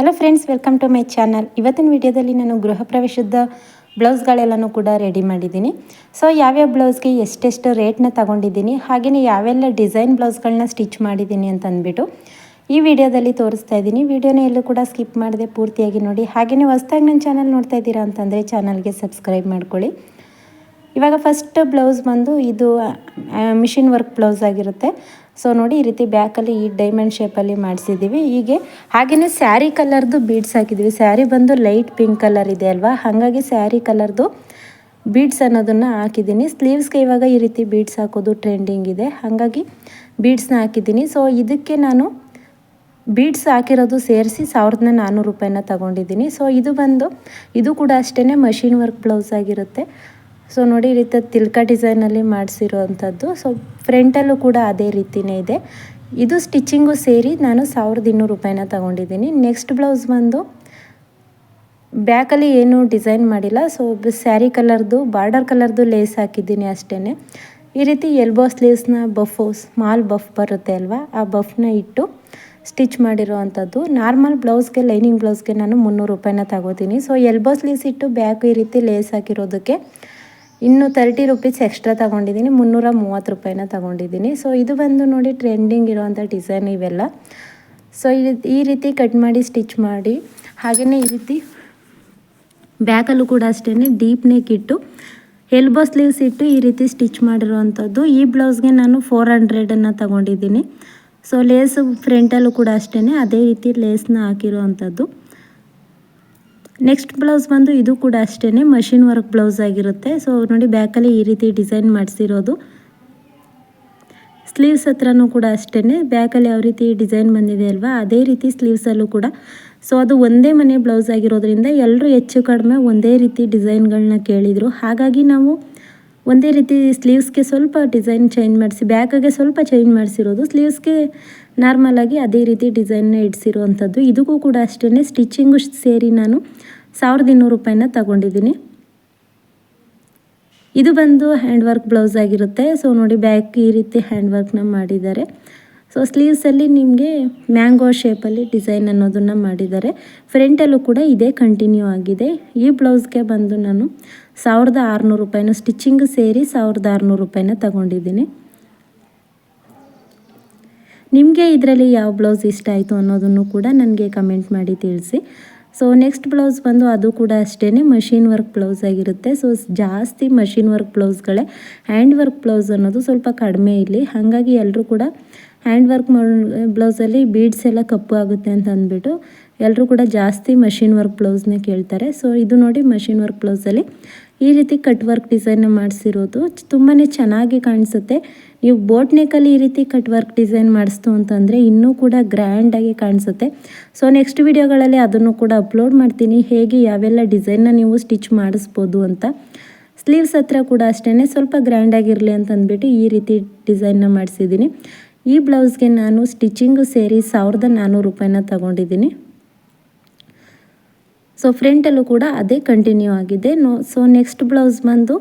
Hello friends, welcome to my channel. ಇವತ್ತಿನ ವಿಡಿಯೋದಲ್ಲಿ ನಾನು ಗೃಹ ಪ್ರವೇಶದ ಬ್ಲೌಸ್ಗಳೆಲ್ಲನೂ ಕೂಡ ರೆಡಿ ಮಾಡಿದ್ದೀನಿ. ಸೊ ಯಾವ್ಯಾವ ಬ್ಲೌಸ್ಗೆ ಎಷ್ಟೆಷ್ಟು ರೇಟ್ನ ತಗೊಂಡಿದ್ದೀನಿ, ಹಾಗೆಯೇ ಯಾವೆಲ್ಲ ಡಿಸೈನ್ ಬ್ಲೌಸ್ಗಳನ್ನ ಸ್ಟಿಚ್ ಮಾಡಿದ್ದೀನಿ ಅಂತ ಅಂದ್ಬಿಟ್ಟು ಈ ವಿಡಿಯೋದಲ್ಲಿ ತೋರಿಸ್ತಾ ಇದ್ದೀನಿ. ವಿಡಿಯೋನ ಎಲ್ಲೂ ಕೂಡ ಸ್ಕಿಪ್ ಮಾಡದೆ ಪೂರ್ತಿಯಾಗಿ ನೋಡಿ. ಹಾಗೆಯೇ ಹೊಸದಾಗಿ ನನ್ನ ಚಾನಲ್ ನೋಡ್ತಾ ಇದ್ದೀರಾ ಅಂತಂದರೆ ಚಾನಲ್ಗೆ ಸಬ್ಸ್ಕ್ರೈಬ್ ಮಾಡ್ಕೊಳ್ಳಿ. ಇವಾಗ ಫಸ್ಟ್ ಬ್ಲೌಸ್ ಬಂದು ಇದು ಮಿಷಿನ್ ವರ್ಕ್ ಬ್ಲೌಸ್ ಆಗಿರುತ್ತೆ. ಸೊ ನೋಡಿ, ಈ ರೀತಿ ಬ್ಯಾಕಲ್ಲಿ ಈ ಡೈಮಂಡ್ ಶೇಪಲ್ಲಿ ಮಾಡಿಸಿದ್ದೀವಿ. ಹೀಗೆ ಹಾಗೆಯೇ ಸ್ಯಾರಿ ಕಲರ್ದು ಬೀಡ್ಸ್ ಹಾಕಿದ್ದೀವಿ. ಸ್ಯಾರಿ ಬಂದು ಲೈಟ್ ಪಿಂಕ್ ಕಲರ್ ಇದೆ ಅಲ್ವಾ, ಹಾಗಾಗಿ ಸ್ಯಾರಿ ಕಲರ್ದು ಬೀಡ್ಸ್ ಅನ್ನೋದನ್ನು ಹಾಕಿದ್ದೀನಿ. ಸ್ಲೀವ್ಸ್ಗೆ ಇವಾಗ ಈ ರೀತಿ ಬೀಡ್ಸ್ ಹಾಕೋದು ಟ್ರೆಂಡಿಂಗ್ ಇದೆ, ಹಾಗಾಗಿ ಬೀಡ್ಸ್ನ ಹಾಕಿದ್ದೀನಿ. ಸೊ ಇದಕ್ಕೆ ನಾನು ಬೀಡ್ಸ್ ಹಾಕಿರೋದು ಸೇರಿಸಿ 1400 ರೂಪಾಯಿನ ತಗೊಂಡಿದ್ದೀನಿ. ಸೊ ಇದು ಕೂಡ ಅಷ್ಟೇ ಮಷಿನ್ ವರ್ಕ್ ಬ್ಲೌಸ್ ಆಗಿರುತ್ತೆ. ಸೊ ನೋಡಿ, ಈ ರೀತಿ ತಿಲ್ಕ ಡಿಸೈನಲ್ಲಿ ಮಾಡಿಸಿರೋ ಅಂಥದ್ದು. ಸೊ ಫ್ರಂಟಲ್ಲೂ ಕೂಡ ಅದೇ ರೀತಿಯೇ ಇದೆ. ಇದು ಸ್ಟಿಚಿಂಗು ಸೇರಿ ನಾನು 1200 ರೂಪಾಯಿನ ತಗೊಂಡಿದ್ದೀನಿ. ನೆಕ್ಸ್ಟ್ ಬ್ಲೌಸ್ ಬಂದು ಬ್ಯಾಕಲ್ಲಿ ಏನು ಡಿಸೈನ್ ಮಾಡಿಲ್ಲ. ಸೊ ಸ್ಯಾರಿ ಕಲರ್ದು ಬಾರ್ಡರ್ ಕಲರ್ದು ಲೇಸ್ ಹಾಕಿದ್ದೀನಿ ಅಷ್ಟೇ. ಈ ರೀತಿ ಎಲ್ಬೋ ಸ್ಲೀವ್ಸ್ನ ಸ್ಮಾಲ್ ಬಫ್ ಬರುತ್ತೆ ಅಲ್ವಾ, ಆ ಬಫ್ನ ಇಟ್ಟು ಸ್ಟಿಚ್ ಮಾಡಿರೋ ಅಂಥದ್ದು. ನಾರ್ಮಲ್ ಬ್ಲೌಸ್ಗೆ, ಲೈನಿಂಗ್ ಬ್ಲೌಸ್ಗೆ ನಾನು 300 ರೂಪಾಯಿನ ತಗೋತೀನಿ. ಸೊ ಎಲ್ಬೋ ಸ್ಲೀವ್ಸ್ ಇಟ್ಟು ಬ್ಯಾಕ್ ಈ ರೀತಿ ಲೇಸ್ ಹಾಕಿರೋದಕ್ಕೆ ಇನ್ನು 30 ರೂಪೀಸ್ ಎಕ್ಸ್ಟ್ರಾ ತೊಗೊಂಡಿದ್ದೀನಿ. 330 ರೂಪಾಯಿನ ತೊಗೊಂಡಿದ್ದೀನಿ. ಸೊ ಇದು ಬಂದು ನೋಡಿ ಟ್ರೆಂಡಿಂಗ್ ಇರೋವಂಥ ಡಿಸೈನ್ ಇವೆಲ್ಲ. ಸೊ ಈ ರೀತಿ ಕಟ್ ಮಾಡಿ ಸ್ಟಿಚ್ ಮಾಡಿ, ಹಾಗೆಯೇ ಈ ರೀತಿ ಬ್ಯಾಕಲ್ಲೂ ಕೂಡ ಅಷ್ಟೇ ಡೀಪ್ ನೆಕ್ ಇಟ್ಟು ಎಲ್ಬೋ ಸ್ಲೀವ್ಸ್ ಇಟ್ಟು ಈ ರೀತಿ ಸ್ಟಿಚ್ ಮಾಡಿರೋವಂಥದ್ದು. ಈ ಬ್ಲೌಸ್ಗೆ ನಾನು 400 ತೊಗೊಂಡಿದ್ದೀನಿ. ಸೊ ಲೇಸು ಫ್ರಂಟಲ್ಲೂ ಕೂಡ ಅಷ್ಟೇ ಅದೇ ರೀತಿ ಲೇಸ್ನ ಹಾಕಿರೋ ಅಂಥದ್ದು. ನೆಕ್ಸ್ಟ್ ಬ್ಲೌಸ್ ಬಂದು ಇದು ಕೂಡ ಅಷ್ಟೇ ಮಷಿನ್ ವರ್ಕ್ ಬ್ಲೌಸ್ ಆಗಿರುತ್ತೆ. ಸೊ ನೋಡಿ, ಬ್ಯಾಕಲ್ಲಿ ಈ ರೀತಿ ಡಿಸೈನ್ ಮಾಡಿಸಿರೋದು. ಸ್ಲೀವ್ಸ್ ಹತ್ರನೂ ಕೂಡ ಅಷ್ಟೇ ಬ್ಯಾಕಲ್ಲಿ ಯಾವ ರೀತಿ ಡಿಸೈನ್ ಬಂದಿದೆ ಅಲ್ವಾ, ಅದೇ ರೀತಿ ಸ್ಲೀವ್ಸಲ್ಲೂ ಕೂಡ. ಸೊ ಅದು ಒಂದೇ ಮನೆ ಬ್ಲೌಸ್ ಆಗಿರೋದ್ರಿಂದ ಎಲ್ಲರೂ ಹೆಚ್ಚು ಕಡಿಮೆ ಒಂದೇ ರೀತಿ ಡಿಸೈನ್ಗಳನ್ನ ಕೇಳಿದರು. ಹಾಗಾಗಿ ನಾವು ಒಂದೇ ರೀತಿ ಸ್ಲೀವ್ಸ್ಗೆ ಸ್ವಲ್ಪ ಡಿಸೈನ್ ಚೇಂಜ್ ಮಾಡಿಸಿ, ಬ್ಯಾಕಿಗೆ ಸ್ವಲ್ಪ ಚೇಂಜ್ ಮಾಡಿಸಿರೋದು, ಸ್ಲೀವ್ಸ್ಗೆ ನಾರ್ಮಲಾಗಿ ಅದೇ ರೀತಿ ಡಿಸೈನ್ನ ಇಡಿಸಿರೋ ಅಂಥದ್ದು. ಇದಕ್ಕೂ ಕೂಡ ಅಷ್ಟೇ ಸ್ಟಿಚಿಂಗು ಸೇರಿ ನಾನು 1200 ರೂಪಾಯಿನ ತಗೊಂಡಿದ್ದೀನಿ. ಇದು ಬಂದು ಹ್ಯಾಂಡ್ ವರ್ಕ್ ಬ್ಲೌಸ್ ಆಗಿರುತ್ತೆ. ಸೊ ನೋಡಿ, ಬ್ಯಾಕ್ ಈ ರೀತಿ ಹ್ಯಾಂಡ್ ವರ್ಕ್ನ ಮಾಡಿದ್ದಾರೆ. ಸೊ ಸ್ಲೀವ್ಸಲ್ಲಿ ನಿಮಗೆ ಮ್ಯಾಂಗೋ ಶೇಪಲ್ಲಿ ಡಿಸೈನ್ ಅನ್ನೋದನ್ನು ಮಾಡಿದ್ದಾರೆ. ಫ್ರಂಟಲ್ಲೂ ಕೂಡ ಇದೇ ಕಂಟಿನ್ಯೂ ಆಗಿದೆ. ಈ ಬ್ಲೌಸ್ಗೆ ಬಂದು ನಾನು 1600 ರೂಪಾಯಿನ ಸ್ಟಿಚಿಂಗ್ ಸೇರಿ 1600 ರೂಪಾಯಿನ ತಗೊಂಡಿದ್ದೀನಿ. ನಿಮಗೆ ಇದರಲ್ಲಿ ಯಾವ ಬ್ಲೌಸ್ ಇಷ್ಟ ಆಯಿತು ಅನ್ನೋದನ್ನು ಕೂಡ ನನಗೆ ಕಮೆಂಟ್ ಮಾಡಿ ತಿಳಿಸಿ. ಸೊ ನೆಕ್ಸ್ಟ್ ಬ್ಲೌಸ್ ಬಂದು ಅದು ಕೂಡ ಅಷ್ಟೇ ಮಷಿನ್ ವರ್ಕ್ ಬ್ಲೌಸ್ ಆಗಿರುತ್ತೆ. ಸೊ ಜಾಸ್ತಿ ಮಷಿನ್ ವರ್ಕ್ ಬ್ಲೌಸ್ಗಳೇ, ಹ್ಯಾಂಡ್ ವರ್ಕ್ ಬ್ಲೌಸ್ ಅನ್ನೋದು ಸ್ವಲ್ಪ ಕಡಿಮೆ ಇಲ್ಲಿ. ಹಾಗಾಗಿ ಎಲ್ಲರೂ ಕೂಡ ಹ್ಯಾಂಡ್ ವರ್ಕ್ ಬ್ಲೌಸಲ್ಲಿ ಬೀಡ್ಸ್ ಎಲ್ಲ ಕಪ್ಪು ಆಗುತ್ತೆ ಅಂತ ಅಂದ್ಬಿಟ್ಟು ಎಲ್ಲರೂ ಕೂಡ ಜಾಸ್ತಿ ಮಷಿನ್ ವರ್ಕ್ ಬ್ಲೌಸ್ನೇ ಕೇಳ್ತಾರೆ. ಸೊ ಇದು ನೋಡಿ, ಮಷಿನ್ ವರ್ಕ್ ಬ್ಲೌಸಲ್ಲಿ ಈ ರೀತಿ ಕಟ್ ವರ್ಕ್ ಡಿಸೈನ್ನ ಮಾಡಿಸಿರೋದು ತುಂಬಾ ಚೆನ್ನಾಗಿ ಕಾಣಿಸುತ್ತೆ. ನೀವು ಬೋಟ್ ನೆಕ್ಕಲ್ಲಿ ಈ ರೀತಿ ಕಟ್ ವರ್ಕ್ ಡಿಸೈನ್ ಮಾಡಿಸ್ತು ಅಂತಂದರೆ ಇನ್ನೂ ಕೂಡ ಗ್ರ್ಯಾಂಡಾಗಿ ಕಾಣಿಸುತ್ತೆ. ಸೊ ನೆಕ್ಸ್ಟ್ ವಿಡಿಯೋಗಳಲ್ಲಿ ಅದನ್ನು ಕೂಡ ಅಪ್ಲೋಡ್ ಮಾಡ್ತೀನಿ, ಹೇಗೆ ಯಾವೆಲ್ಲ ಡಿಸೈನ್ನ ನೀವು ಸ್ಟಿಚ್ ಮಾಡಿಸ್ಬೋದು ಅಂತ. ಸ್ಲೀವ್ಸ್ ಹತ್ರ ಕೂಡ ಅಷ್ಟೇ ಸ್ವಲ್ಪ ಗ್ರ್ಯಾಂಡಾಗಿರಲಿ ಅಂತ ಅಂದ್ಬಿಟ್ಟು ಈ ರೀತಿ ಡಿಸೈನ್ನ ಮಾಡಿಸಿದ್ದೀನಿ. ಈ ಬ್ಲೌಸ್ಗೆ ನಾನು ಸ್ಟಿಚಿಂಗು ಸೇರಿ 1400 ರೂಪಾಯಿನ ತಗೊಂಡಿದ್ದೀನಿ. ಸೊ ಫ್ರಂಟಲ್ಲೂ ಕೂಡ ಅದೇ ಕಂಟಿನ್ಯೂ ಆಗಿದೆ. ಸೊ ನೆಕ್ಸ್ಟ್ ಬ್ಲೌಸ್ ಬಂದು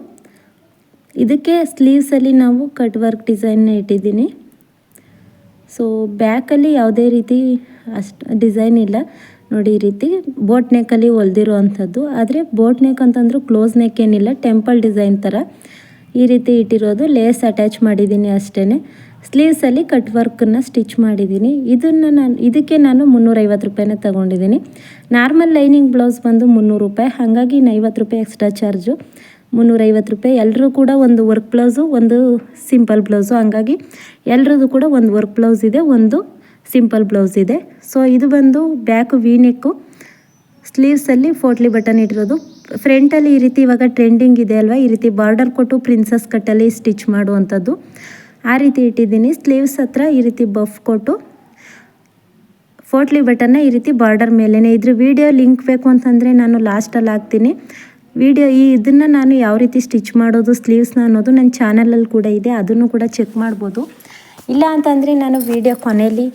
ಇದಕ್ಕೆ ಸ್ಲೀವ್ಸಲ್ಲಿ ನಾವು ಕಟ್ ವರ್ಕ್ ಡಿಸೈನ್ನ ಇಟ್ಟಿದ್ದೀನಿ. ಸೊ ಬ್ಯಾಕಲ್ಲಿ ಯಾವುದೇ ರೀತಿ ಡಿಸೈನ್ ಇಲ್ಲ ನೋಡಿ. ಈ ರೀತಿ ಬೋಟ್ ನೆಕ್ಕಲ್ಲಿ ಹೊಲ್ದಿರೋ ಅಂಥದ್ದು, ಆದರೆ ಬೋಟ್ ನೆಕ್ ಅಂತಂದ್ರೂ ಕ್ಲೋಸ್ ನೆಕ್ ಏನಿಲ್ಲ, ಟೆಂಪಲ್ ಡಿಸೈನ್ ಥರ ಈ ರೀತಿ ಇಟ್ಟಿರೋದು. ಲೇಸ್ ಅಟ್ಯಾಚ್ ಮಾಡಿದ್ದೀನಿ ಅಷ್ಟೇ. ಸ್ಲೀವ್ಸಲ್ಲಿ ಕಟ್ ವರ್ಕನ್ನು ಸ್ಟಿಚ್ ಮಾಡಿದ್ದೀನಿ. ಇದಕ್ಕೆ ನಾನು 350 ರೂಪಾಯಿನ ತಗೊಂಡಿದ್ದೀನಿ. ನಾರ್ಮಲ್ ಲೈನಿಂಗ್ ಬ್ಲೌಸ್ ಬಂದು 300 ರೂಪಾಯಿ, ಹಾಗಾಗಿ 50 ರೂಪಾಯಿ ಎಕ್ಸ್ಟ್ರಾ ಚಾರ್ಜು, 350 ರೂಪಾಯಿ. ಎಲ್ಲರೂ ಕೂಡ ಒಂದು ವರ್ಕ್ ಬ್ಲೌಸು, ಒಂದು ಸಿಂಪಲ್ ಬ್ಲೌಸು, ಹಾಗಾಗಿ ಎಲ್ಲರದ್ದು ಕೂಡ ಒಂದು ವರ್ಕ್ ಬ್ಲೌಸ್ ಇದೆ, ಒಂದು ಸಿಂಪಲ್ ಬ್ಲೌಸ್ ಇದೆ. ಸೊ ಇದು ಬಂದು ಬ್ಯಾಕು ವಿ ನೆಕ್ಕು, ಸ್ಲೀವ್ಸಲ್ಲಿ ಫೋಟ್ಲಿ ಬಟನ್ ಇಟ್ಟಿರೋದು. ಫ್ರಂಟಲ್ಲಿ ಈ ರೀತಿ ಇವಾಗ ಟ್ರೆಂಡಿಂಗ್ ಇದೆ ಅಲ್ವಾ, ಈ ರೀತಿ ಬಾರ್ಡರ್ ಕೊಟ್ಟು ಪ್ರಿನ್ಸಸ್ ಕಟ್ಟಲ್ಲಿ ಸ್ಟಿಚ್ ಮಾಡುವಂಥದ್ದು, ಆ ರೀತಿ ಇಟ್ಟಿದ್ದೀನಿ. ಸ್ಲೀವ್ಸ್ ಹತ್ರ ಈ ರೀತಿ ಬಫ್ ಕೊಟ್ಟು ಫೋಟ್ಲಿ ಬಟನ್ನ ಈ ರೀತಿ ಬಾರ್ಡರ್ ಮೇಲೇ. ಇದ್ರ ವಿಡಿಯೋ ಲಿಂಕ್ ಬೇಕು ಅಂತಂದರೆ ನಾನು ಲಾಸ್ಟಲ್ಲಿ ಹಾಕ್ತೀನಿ ವಿಡಿಯೋ. ಇದನ್ನು ನಾನು ಯಾವ ರೀತಿ ಸ್ಟಿಚ್ ಮಾಡೋದು ಸ್ಲೀವ್ಸ್ನ ಅನ್ನೋದು ನನ್ನ ಚಾನಲಲ್ಲಿ ಕೂಡ ಇದೆ, ಅದನ್ನು ಕೂಡ ಚೆಕ್ ಮಾಡ್ಬೋದು. ಇಲ್ಲ ಅಂತಂದರೆ ನಾನು ವಿಡಿಯೋ ಕೊನೆಯಲ್ಲಿ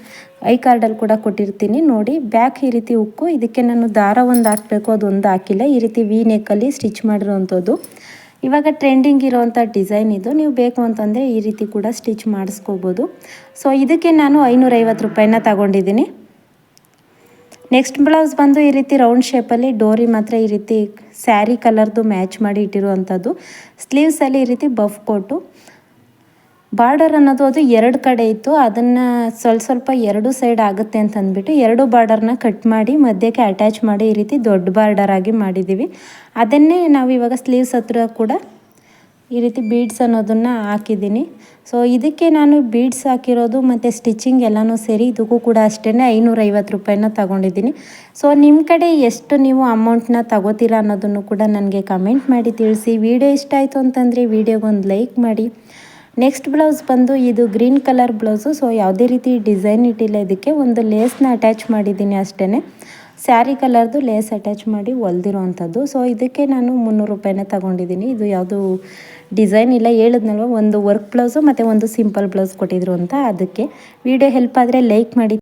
ಐ ಕಾರ್ಡಲ್ಲಿ ಕೂಡ ಕೊಟ್ಟಿರ್ತೀನಿ ನೋಡಿ. ಬ್ಯಾಕ್ ಈ ರೀತಿ ಉಕ್ಕು, ಇದಕ್ಕೆ ನಾನು ದಾರ ಒಂದು ಹಾಕಬೇಕು, ಅದೊಂದು ಹಾಕಿಲ್ಲ. ಈ ರೀತಿ ವಿ ನೆಕ್ಕಲ್ಲಿ ಸ್ಟಿಚ್ ಮಾಡಿರೋವಂಥದ್ದು ಇವಾಗ ಟ್ರೆಂಡಿಂಗ್ ಇರೋವಂಥ ಡಿಸೈನ್ ಇದು. ನೀವು ಬೇಕು ಅಂತಂದರೆ ಈ ರೀತಿ ಕೂಡ ಸ್ಟಿಚ್ ಮಾಡಿಸ್ಕೋಬೋದು. ಸೊ ಇದಕ್ಕೆ ನಾನು 550 ರೂಪಾಯಿನ ತಗೊಂಡಿದ್ದೀನಿ. ನೆಕ್ಸ್ಟ್ ಬ್ಲೌಸ್ ಬಂದು ಈ ರೀತಿ ರೌಂಡ್ ಶೇಪಲ್ಲಿ ಡೋರಿ ಮಾತ್ರ ಈ ರೀತಿ ಸ್ಯಾರಿ ಕಲರ್ದು ಮ್ಯಾಚ್ ಮಾಡಿ ಇಟ್ಟಿರುವಂಥದ್ದು. ಸ್ಲೀವ್ಸಲ್ಲಿ ಈ ರೀತಿ ಬಫ್ ಕೊಟ್ಟು ಬಾರ್ಡರ್ ಅನ್ನೋದು ಅದು 2 ಕಡೆ ಇತ್ತು. ಅದನ್ನು ಸ್ವಲ್ಪ ಎರಡು ಸೈಡ್ ಆಗುತ್ತೆ ಅಂತ ಅಂದ್ಬಿಟ್ಟು 2 ಬಾರ್ಡರ್ನ ಕಟ್ ಮಾಡಿ ಮಧ್ಯಕ್ಕೆ ಅಟ್ಯಾಚ್ ಮಾಡಿ ಈ ರೀತಿ ದೊಡ್ಡ ಬಾರ್ಡರ್ ಆಗಿ ಮಾಡಿದ್ದೀವಿ. ಅದನ್ನೇ ನಾವು ಇವಾಗ ಸ್ಲೀವ್ಸ್ ಹತ್ರ ಕೂಡ ಈ ರೀತಿ ಬೀಡ್ಸ್ ಅನ್ನೋದನ್ನು ಹಾಕಿದ್ದೀನಿ. ಸೊ ಇದಕ್ಕೆ ನಾನು ಬೀಡ್ಸ್ ಹಾಕಿರೋದು ಮತ್ತು ಸ್ಟಿಚಿಂಗ್ ಎಲ್ಲನೂ ಸೇರಿ ಇದಕ್ಕೂ ಕೂಡ ಅಷ್ಟೇ 550 ರೂಪಾಯಿನ ತಗೊಂಡಿದ್ದೀನಿ. ಸೊ ನಿಮ್ಮ ಕಡೆ ಎಷ್ಟು ನೀವು ಅಮೌಂಟ್ನ ತಗೋತೀರಾ ಅನ್ನೋದನ್ನು ಕೂಡ ನನಗೆ ಕಮೆಂಟ್ ಮಾಡಿ ತಿಳಿಸಿ. ವಿಡಿಯೋ ಇಷ್ಟ ಆಯಿತು ಅಂತಂದರೆ ವಿಡಿಯೋಗೊಂದು ಲೈಕ್ ಮಾಡಿ. ನೆಕ್ಸ್ಟ್ ಬ್ಲೌಸ್ ಬಂದು ಇದು ಗ್ರೀನ್ ಕಲರ್ ಬ್ಲೌಸು. ಸೊ ಯಾವುದೇ ರೀತಿ ಡಿಸೈನ್ ಇಟ್ಟಿಲ್ಲ, ಇದಕ್ಕೆ ಒಂದು ಲೇಸ್ನ ಅಟ್ಯಾಚ್ ಮಾಡಿದ್ದೀನಿ ಅಷ್ಟೇ. ಸ್ಯಾರಿ ಕಲರ್ದು ಲೇಸ್ ಅಟ್ಯಾಚ್ ಮಾಡಿ ಹೊಲ್ದಿರೋವಂಥದ್ದು. ಸೊ ಇದಕ್ಕೆ ನಾನು 300 ರೂಪಾಯಿನ ತಗೊಂಡಿದ್ದೀನಿ. ಇದು ಯಾವುದು ಡಿಸೈನ್ ಇಲ್ಲ, ಹೇಳಿದ್ನಲ್ವ ಒಂದು ವರ್ಕ್ ಬ್ಲೌಸು ಮತ್ತು ಒಂದು ಸಿಂಪಲ್ ಬ್ಲೌಸ್ ಕೊಟ್ಟಿದ್ರು ಅಂತ. ಅದಕ್ಕೆ ವಿಡಿಯೋ ಹೆಲ್ಪ್ ಆದರೆ ಲೈಕ್ ಮಾಡಿ.